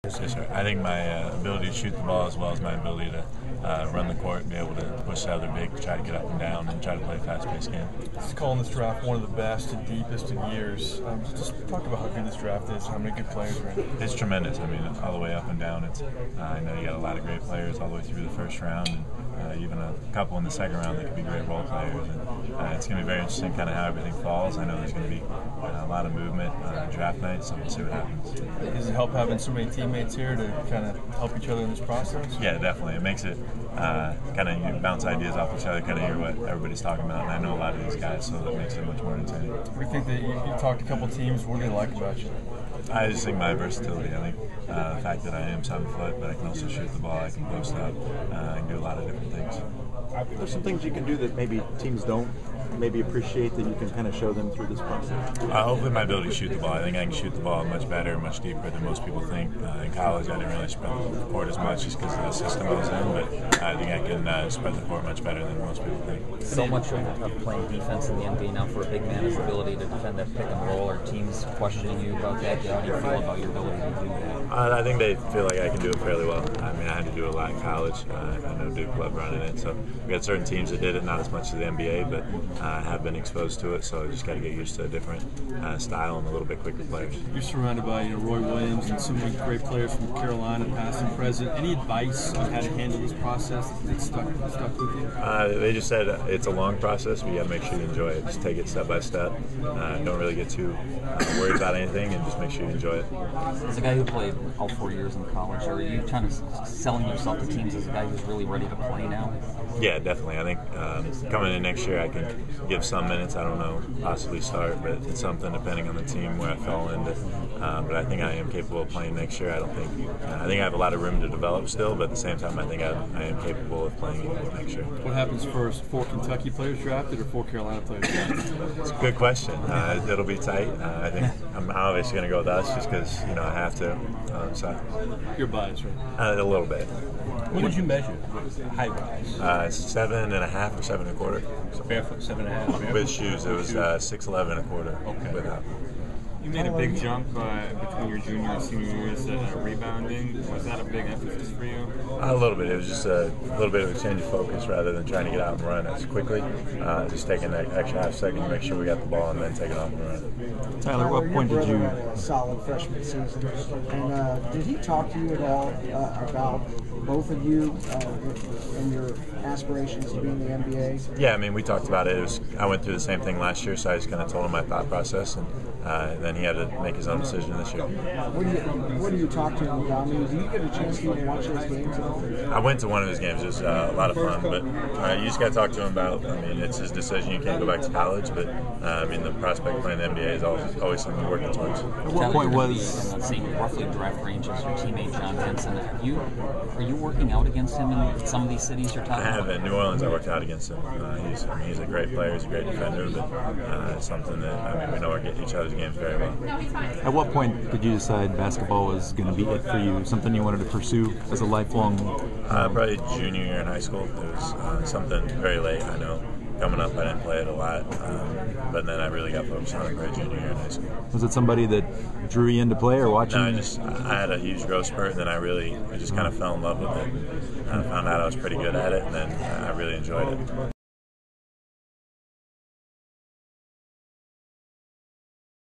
Yes, sir. I think my ability to shoot the ball as well as my ability to run the court and be able to push the other big, try to get up and down, and try to play a fast-paced game. Just calling this draft one of the best and deepest in years. Just talk about how good this draft is, how many good players are in it. It's tremendous. I mean, all the way up and down. I know you got a lot of great players all the way through the first round, and even a couple in the second round that could be great role players. And it's going to be very interesting kind of how everything falls. I know there's going to be a lot of movement draft night, so we'll see what happens. Does it help having so many teammates here to kind of help each other in this process? Yeah, definitely. It makes it kind of you bounce ideas off each other, kind of hear what everybody's talking about, and I know a lot of these guys, so that makes it much more entertaining. We think that you talked to a couple teams. What do they like about you? I just think my versatility. I think the fact that I am 7 foot, but I can also shoot the ball, I can post up, I can do a lot of different things. There's some things you can do that maybe teams don't maybe appreciate that you can kind of show them through this process? Hopefully my ability to shoot the ball. I think I can shoot the ball much better, much deeper than most people think. In college I didn't really spread the court as much just because of the system I was in, but I think I can spread the court much better than most people think. So much of playing defense in the NBA now for a big man is the ability to defend that pick and roll. Are teams questioning you about that? How do you feel about your ability to do that? I think they feel like I can do it fairly well. I mean, I had to do a lot in college. I know Duke loved running it, so we got certain teams that did it, not as much as the NBA, but have been exposed to it, so I just got to get used to a different style and a little bit quicker players. You're surrounded by Roy Williams and so many great players from Carolina, past and present. Any advice on how to handle this process that stuck with you? They just said it's a long process, but you got to make sure you enjoy it. Just take it step by step. Don't really get too worried about anything, and just make sure you enjoy it. As a guy who played all 4 years in college, are you trying to selling yourself to teams as a guy who's really ready to play now? Yeah, definitely. I think coming in next year, I can give some minutes. I don't know, possibly start, but it's something depending on the team where I fall into. But I think I am capable of playing next year. I think I have a lot of room to develop still, but at the same time, I think I am capable of playing next year. What happens first? 4 Kentucky players drafted or 4 Carolina players drafted? It's a good question. It'll be tight. I think I'm obviously going to go with us just because I have to. So you're biased, right? A little bit. What did you measure height-wise? 7.5 or 7 1/4. So barefoot, 7.5. With shoes, it was 6'11 1/4. Okay. Without. You made a big jump between your junior and senior years rebounding. Was that a big emphasis for you? A little bit. It was just a little bit of a change of focus rather than trying to get out and run as quickly. Just taking that extra half second to make sure we got the ball and then take it off and run. Tyler, what point did you... Solid freshman season. And did he talk to you at all about both of you and your aspirations to be in the NBA? Yeah, I mean, we talked about it. I went through the same thing last year, so I just kind of told him my thought process, and then he had to make his own decision this year. What do you talk to him about? I mean, do you get a chance to even watch those games at all? I went to one of his games. It was a lot of fun, but you just got to talk to him about, I mean, it's his decision. You can't go back to college, but I mean, the prospect playing the NBA is always something you're working towards. At what point was in the same roughly draft range as your teammate John Henson? Are you working out against him in some of these cities you're talking about? I have. In New Orleans, I worked out against him. He's a great player. He's a great defender, but it's something that we know we're getting each other's games very well. At what point did you decide basketball was going to be it for you? Something you wanted to pursue as a lifelong? Probably junior year in high school. It was something very late. I know. Coming up, I didn't play it a lot, but then I really got focused on it right junior year in high school. Was it somebody that drew you into play or watching? No, I had a huge growth spurt, and then I just kind of fell in love with it. I found out I was pretty good at it, and then I really enjoyed it.